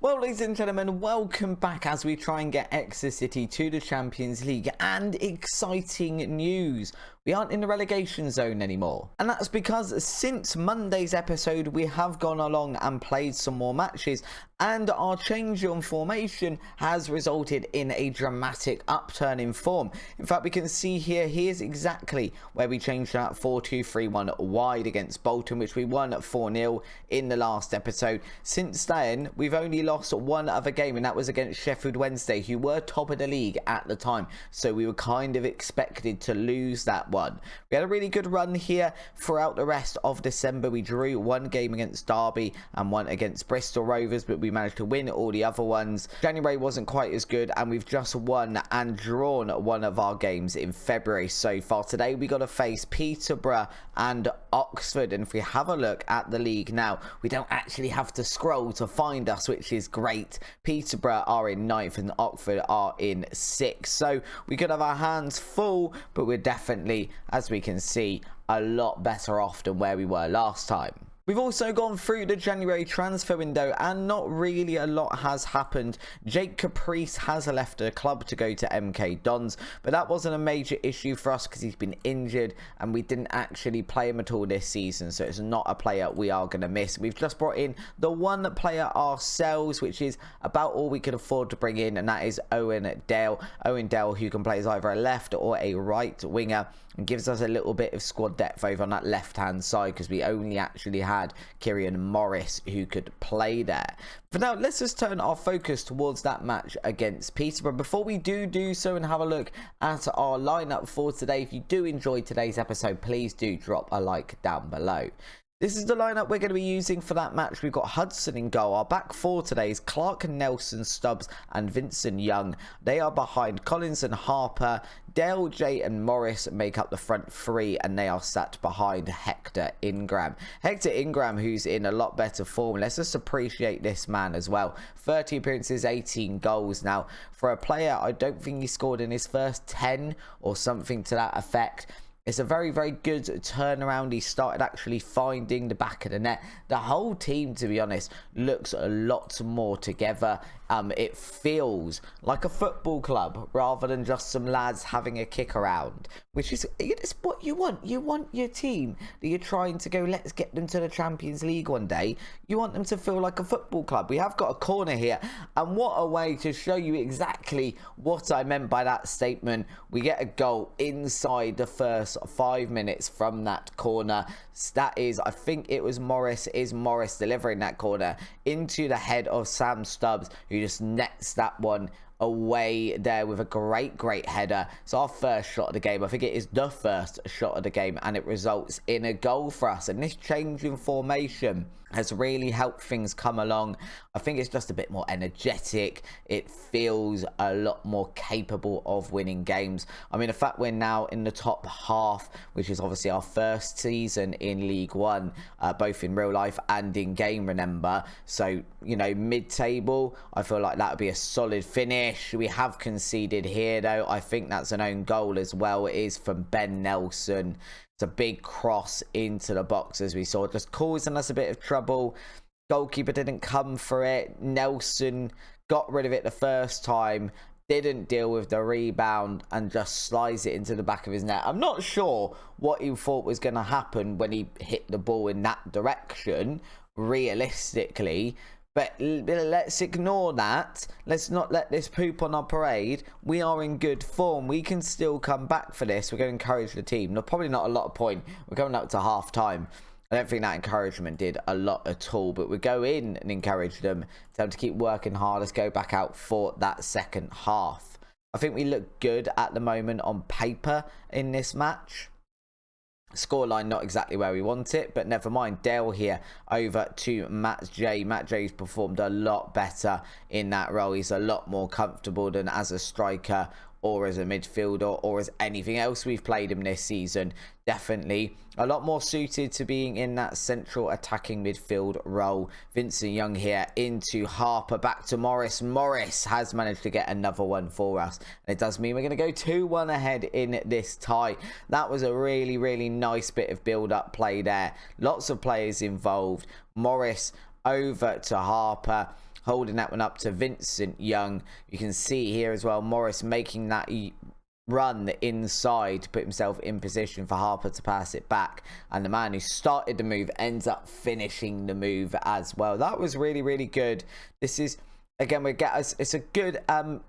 Well, ladies and gentlemen, welcome back as we try and get Exeter City to the Champions League. And exciting news, we aren't in the relegation zone anymore. And that's because since Monday's episode, we have gone along and played some more matches. And our change in formation has resulted in a dramatic upturn in form. In fact, we can see here, here's exactly where we changed that 4-2-3-1 wide against Bolton, which we won at 4-0 in the last episode. Since then, we've only lost one other game, and that was against Sheffield Wednesday, who were top of the league at the time. So we were kind of expected to lose that one. We had a really good run here throughout the rest of December. We drew one game against Derby and one against Bristol Rovers, but we managed to win all the other ones. January wasn't quite as good, and we've just won and drawn one of our games in February so far. Today we got to face Peterborough and Oxford, and if we have a look at the league now, we don't actually have to scroll to find us, which is great. Peterborough are in 9th and Oxford are in 6th, so we could have our hands full, but we're definitely, as we can see, a lot better off than where we were last time. We've also gone through the January transfer window and not really a lot has happened. Jake Caprice has left the club to go to MK Dons, but that wasn't a major issue for us because he's been injured and we didn't actually play him at all this season, so it's not a player we are going to miss. We've just brought in the one player ourselves, which is about all we could afford to bring in, and that is Owen Dale. Owen Dale, who can play as either a left or a right winger, and gives us a little bit of squad depth over on that left hand side because we only actually had Kieran Morris who could play there. For now, let's just turn our focus towards that match against Peterborough. Before we do so and have a look at our lineup for today, if you do enjoy today's episode, please do drop a like down below. This is the lineup we're going to be using for that match. We've got Hudson in goal. Our back four today is Clark, Nelson, Stubbs and Vincent Young. They are behind Collins and Harper. Dale, Jay and Morris make up the front three, and they are sat behind Hector Ingram. Hector Ingram, who's in a lot better form. Let's just appreciate this man as well. 30 appearances, 18 goals. Now, for a player, I don't think he scored in his first 10 or something to that effect. It's a very, very good turnaround. He started actually finding the back of the net. The whole team, to be honest, looks a lot more together. It feels like a football club rather than just some lads having a kick around, which is it's what you want. You want your team that you're trying to go, let's get them to the Champions League one day. You want them to feel like a football club. We have got a corner here, and what a way to show you exactly what I meant by that statement. We get a goal inside the first 5 minutes from that corner. That is, I think it was Morris delivering that corner into the head of Sam Stubbs, who just nets that one away there with a great header. It's our first shot of the game. I think it is the first shot of the game, and it results in a goal for us. And this change in formation has really helped things come along. I think it's just a bit more energetic. It feels a lot more capable of winning games. I mean, the fact we're now in the top half, which is obviously our first season in League One, both in real life and in game, remember. So, you know, mid-table, I feel like that would be a solid finish. We have conceded here, though. I think that's an own goal as well. It is from Ben Nelson. It's a big cross into the box, as we saw, just causing us a bit of trouble. Goalkeeper didn't come for it. Nelson got rid of it the first time, didn't deal with the rebound, and just slides it into the back of his net. I'm not sure what he thought was going to happen when he hit the ball in that direction, realistically. But let's ignore that. Let's not let this poop on our parade. We are in good form. We can still come back for this. We're going to encourage the team. No, probably not a lot of point. We're coming up to half time. I don't think that encouragement did a lot at all. But we go in and encourage them. Tell them to keep working hard. Let's go back out for that second half. I think we look good at the moment on paper in this match. Scoreline not exactly where we want it, but never mind. Dale here over to Matt J. Matt J's performed a lot better in that role. He's a lot more comfortable than as a striker or as a midfielder or as anything else we've played him this season. Definitely a lot more suited to being in that central attacking midfield role. Vincent Young here into Harper, back to Morris. Morris has managed to get another one for us, and it does mean we're going to go 2-1 ahead in this tie. That was a really nice bit of build-up play there. Lots of players involved. Morris over to Harper. holding that one up to Vincent Young. You can see here as well, Morris making that run inside to put himself in position for Harper to pass it back, and the man who started the move ends up finishing the move as well. That was really, really good. This is, again, it's a good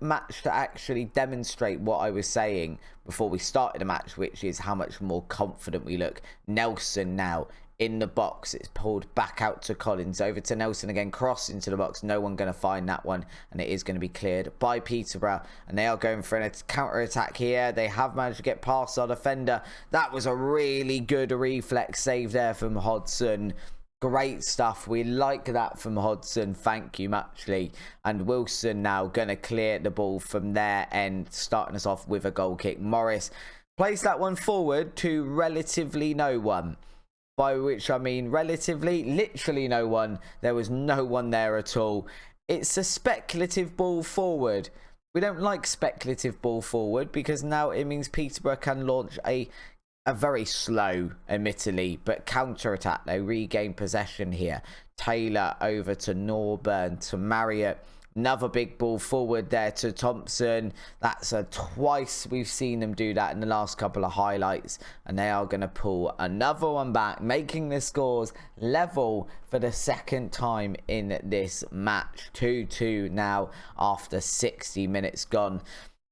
match to actually demonstrate what I was saying before we started the match, which is how much more confident we look. Nelson now in the box. It's pulled back out to Collins, over to Nelson again, cross into the box. No one going to find that one, and it is going to be cleared by Peterborough, and they are going for a counter attack here. They have managed to get past our defender. That was a really good reflex save there from Hodson. Great stuff. We like that from Hodson. Thank you muchly. And Wilson now going to clear the ball from their end, starting us off with a goal kick. Morris plays that one forward to relatively no one. By which I mean relatively, literally no one. There was no one there at all. It's a speculative ball forward. We don't like speculative ball forward because now it means Peterborough can launch a very slow, admittedly, but counter-attack. They regain possession here. Taylor over to Norburn, to Marriott. Another big ball forward there to Thompson. That's twice we've seen them do that in the last couple of highlights. And they are going to pull another one back, making the scores level for the second time in this match. 2-2 now after 60 minutes gone.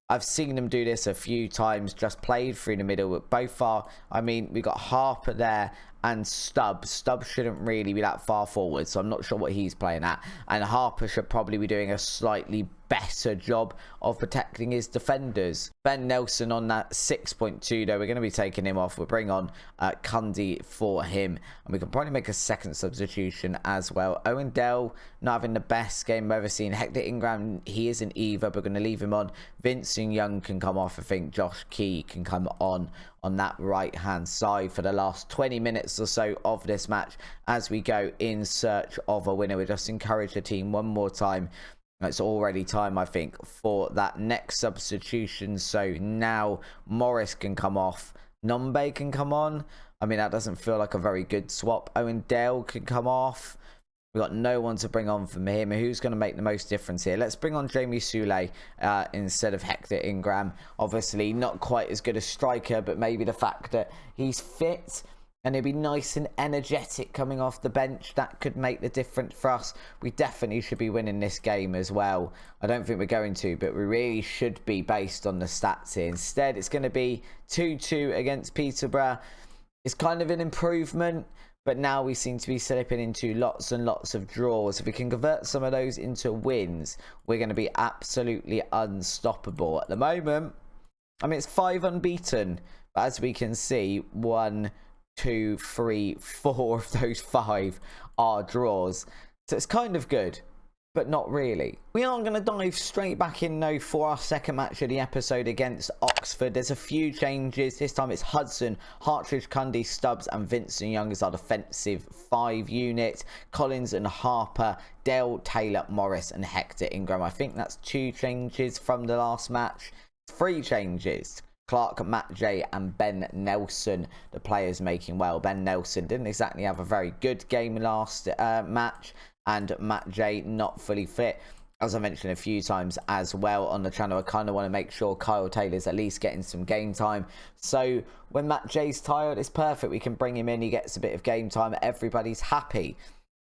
I've seen them do this a few times, just played through the middle. But both are, I mean, we got Harper there and Stubbs. Stubbs shouldn't really be that far forward, so I'm not sure what he's playing at. And Harper should probably be doing a slightly better job of protecting his defenders. Ben Nelson on that 6.2 though. We're going to be taking him off. We'll bring on Cundy for him, and we can probably make a second substitution as well. Owen Dell not having the best game I've ever seen. Hector Ingram, he isn't either, but we're going to leave him on. Vincent Young can come off. I think Josh Key can come on that right hand side for the last 20 minutes or so of this match as we go in search of a winner. We just encourage the team one more time. It's already time, I think, for that next substitution. So now Morris can come off. Nombe can come on. I mean, that doesn't feel like a very good swap. Owen Dale can come off. We've got no one to bring on from him. Who's going to make the most difference here? Let's bring on Jamie Soule instead of Hector Ingram. Obviously, not quite as good a striker, but maybe the fact that he's fit and he'll be nice and energetic coming off the bench, that could make the difference for us. We definitely should be winning this game as well. I don't think we're going to, but we really should be based on the stats here. Instead, it's going to be 2-2 against Peterborough. It's kind of an improvement, but now we seem to be slipping into lots and lots of draws. If we can convert some of those into wins, we're going to be absolutely unstoppable. At the moment, I mean, it's 5 unbeaten, but as we can see, 1, 2, 3, 4 of those 5 are draws. So it's kind of good, but not really. We are going to dive straight back in though for our second match of the episode against Oxford. There's a few changes. This time it's Hudson, Hartridge, Cundy, Stubbs and Vincent Young as our defensive 5 unit. Collins and Harper, Dale, Taylor, Morris and Hector Ingram. I think that's 2 changes from the last match. 3 changes. Clark, Matt J and Ben Nelson, the players making well. Ben Nelson didn't exactly have a very good game last match, and Matt J not fully fit. As I mentioned a few times as well on the channel, I kind of want to make sure Kyle Taylor's at least getting some game time. So when Matt J's tired, it's perfect. We can bring him in, he gets a bit of game time, everybody's happy.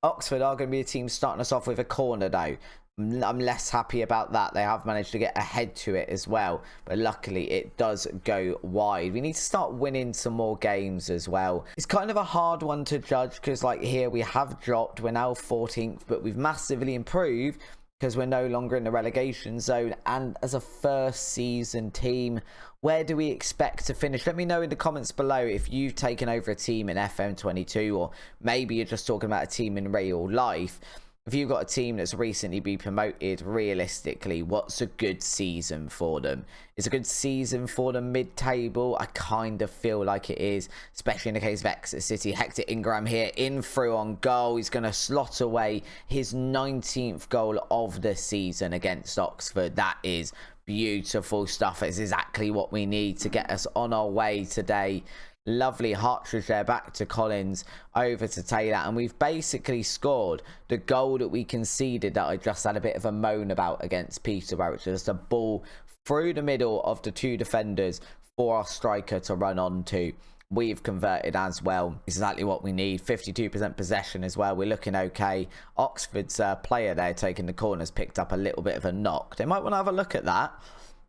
Oxford are going to be a team starting us off with a corner though. I'm less happy about that. They have managed to get ahead to it as well, but luckily it does go wide. We need to start winning some more games as well. It's kind of a hard one to judge because like here we have dropped. We're now 14th, but we've massively improved because we're no longer in the relegation zone. And as a first season team, where do we expect to finish? Let me know in the comments below if you've taken over a team in FM22, or maybe you're just talking about a team in real life. If you've got a team that's recently been promoted, realistically, what's a good season for them? Is a good season for them mid-table? I kind of feel like it is, especially in the case of Exeter City. Hector Ingram here, in through on goal. He's going to slot away his 19th goal of the season against Oxford. That is beautiful stuff. It's exactly what we need to get us on our way today. Lovely Hartridge there, back to Collins, over to Taylor, and we've basically scored the goal that we conceded that I just had a bit of a moan about against Peterborough, which is just a ball through the middle of the two defenders for our striker to run onto. We've converted as well. Exactly what we need. 52% possession as well. We're looking okay. Oxford's player there taking the corners picked up a little bit of a knock. They might want to have a look at that.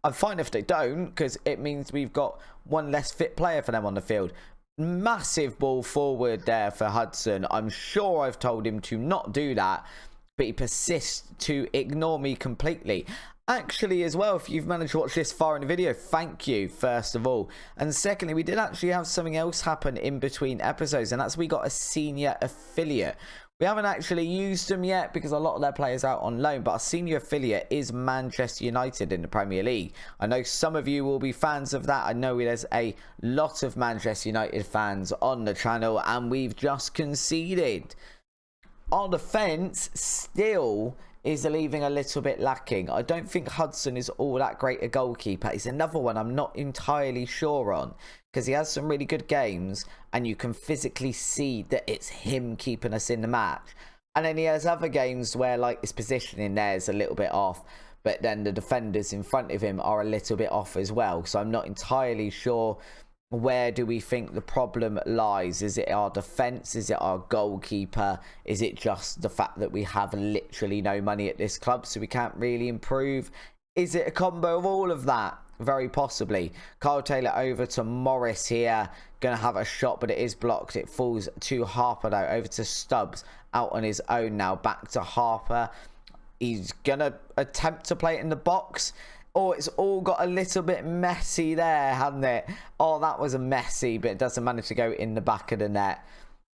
I'm fine if they don't, because it means we've got one less fit player for them on the field. Massive ball forward there for Hudson. I'm sure I've told him to not do that, but he persists to ignore me completely. Actually, as well, if you've managed to watch this far in the video, thank you, first of all. And secondly, we did actually have something else happen in between episodes, and that's we got a senior affiliate. We haven't actually used them yet because a lot of their players are out on loan, but our senior affiliate is Manchester United in the Premier League. I know some of you will be fans of that. I know there's a lot of Manchester United fans on the channel, and we've just conceded. Our defence still is leaving a little bit lacking. I don't think Hudson is all that great a goalkeeper. He's another one I'm not entirely sure on, because he has some really good games and you can physically see that it's him keeping us in the match. And then he has other games where like his positioning there is a little bit off, but then the defenders in front of him are a little bit off as well. So I'm not entirely sure, where do we think the problem lies? Is it our defence? Is it our goalkeeper? Is it just the fact that we have literally no money at this club, so we can't really improve? Is it a combo of all of that? Very possibly. Kyle Taylor over to Morris here. Going to have a shot, but it is blocked. It falls to Harper though. Over to Stubbs. Out on his own now. Back to Harper. He's going to attempt to play it in the box. Oh, it's all got a little bit messy there, hasn't it? Oh, that was a messy, but it doesn't manage to go in the back of the net.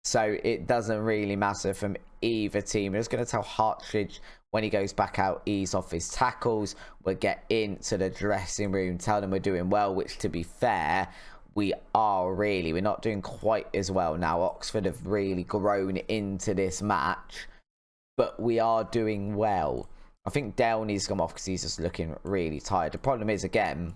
So it doesn't really matter from either team. I'm just going to tell Hartridge when he goes back out, ease off his tackles. We'll get into the dressing room, tell them we're doing well, which to be fair, we are really. We're not doing quite as well now. Oxford have really grown into this match, but we are doing well. I think Dale needs to come off because he's just looking really tired. The problem is, again,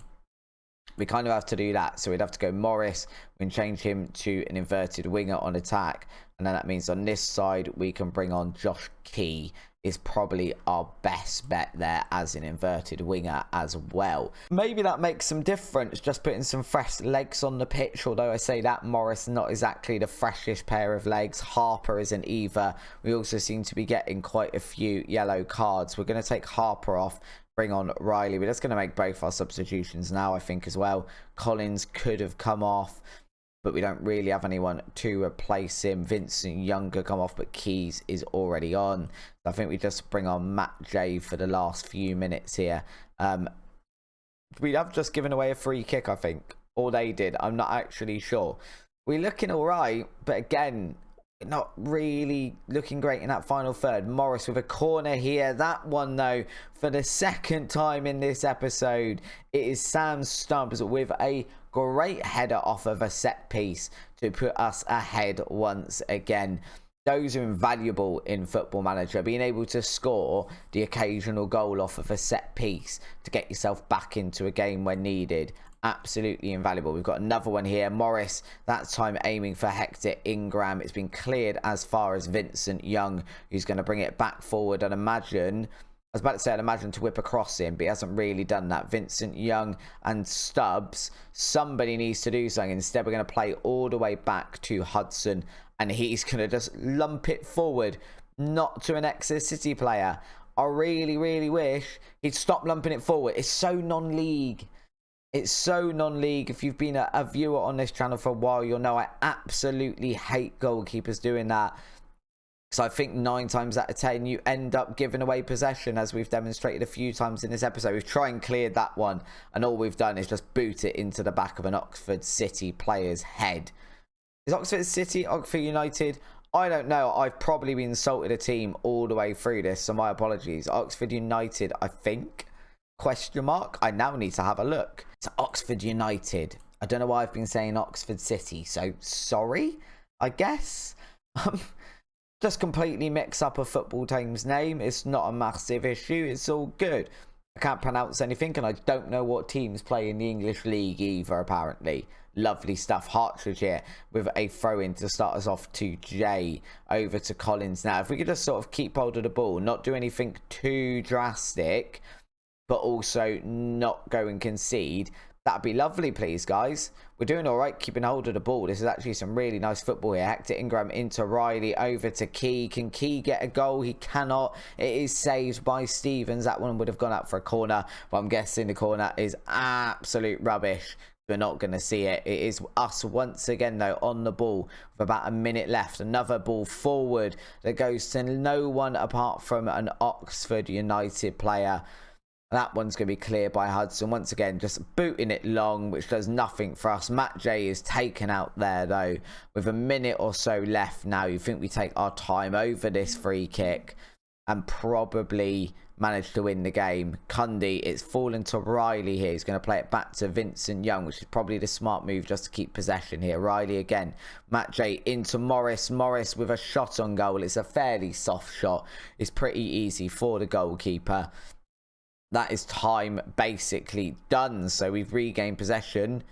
we kind of have to do that. So we'd have to go Morris. We can change him to an inverted winger on attack. And then that means on this side, we can bring on Josh Key. Is probably our best bet there as an inverted winger as well. Maybe that makes some difference, just putting some fresh legs on the pitch. Although I say that, Morris not exactly the freshest pair of legs. Harper isn't either. We also seem to be getting quite a few yellow cards. We're going to take Harper off, bring on Riley. We're just going to make both our substitutions now, I think, as well. Collins could have come off, but we don't really have anyone to replace him. Vincent Younger come off, but Keys is already on. So I think we just bring on Matt J for the last few minutes here. We have just given away a free kick, I think. Or they did. I'm not actually sure. We're looking all right, but again, not really looking great in that final third. Morris with a corner here. That one, though, for the second time in this episode, it is Sam Stubbs with a great header off of a set piece to put us ahead once again. Those are invaluable in Football Manager. Being able to score the occasional goal off of a set piece to get yourself back into a game when needed. Absolutely invaluable. We've got another one here. Morris, that time aiming for Hector Ingram. It's been cleared as far as Vincent Young, who's going to bring it back forward. And imagine, I was about to say, I'd imagine to whip across him, but he hasn't really done that. Vincent Young and Stubbs, somebody needs to do something. Instead, we're going to play all the way back to Hudson, and he's going to just lump it forward, not to an Exeter City player. I really, really wish he'd stop lumping it forward. It's so non-league. It's so non-league. If you've been a viewer on this channel for a while, you'll know I absolutely hate goalkeepers doing that. So I think 9 times out of 10, you end up giving away possession, as we've demonstrated a few times in this episode. We've tried and cleared that one, and all we've done is just boot it into the back of an Oxford City player's head. Is Oxford City, Oxford United? I don't know. I've probably been insulted a team all the way through this, so my apologies. Oxford United, I think? Question mark? I now need to have a look. It's Oxford United. I don't know why I've been saying Oxford City, so sorry, I guess. Just completely mix up a football team's name. It's not a massive issue. It's all good. I can't pronounce anything, and I don't know what teams play in the English League either, apparently. Lovely stuff. Hartridge here with a throw in to start us off to Jay. Over to Collins now. If we could just sort of keep hold of the ball, not do anything too drastic, but also not go and concede, that'd be lovely, please, guys. We're doing all right keeping hold of the ball. This is actually some really nice football here. Hector Ingram into Riley, over to Key. Can Key get a goal? He cannot. It is saved by Stevens. That one would have gone out for a corner, but I'm guessing the corner is absolute rubbish. We're not going to see it. It is us once again, though, on the ball with about a minute left. Another ball forward that goes to no one apart from an Oxford United player. That one's going to be cleared by Hudson. Once again, just booting it long, which does nothing for us. Matt J is taken out there, though, with a minute or so left now. You think we take our time over this free kick and probably manage to win the game. Cundy, it's fallen to Riley here. He's going to play it back to Vincent Young, which is probably the smart move just to keep possession here. Riley again. Matt J into Morris. Morris with a shot on goal. It's a fairly soft shot. It's pretty easy for the goalkeeper. That is time basically done. So we've regained possession.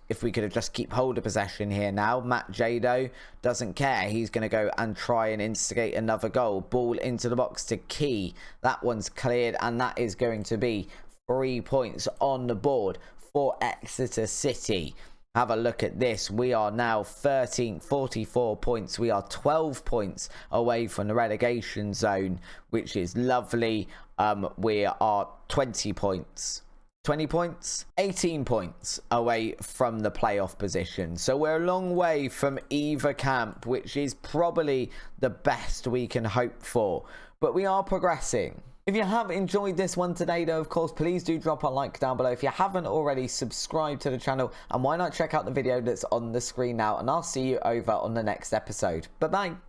If we could have just keep hold of possession here now. Matt Jado doesn't care. He's going to go and try and instigate another goal. Ball into the box to Key. That one's cleared, and that is going to be 3 points on the board for Exeter City. Have a look at this. We are now 44 points. We are 12 points away from the relegation zone, which is lovely. We are 20 points. 20 points, 18 points away from the playoff position. So we're a long way from either camp, which is probably the best we can hope for. But we are progressing. If you have enjoyed this one today, though, of course, please do drop a like down below. If you haven't already, subscribe to the channel. And why not check out the video that's on the screen now. And I'll see you over on the next episode. Bye-bye.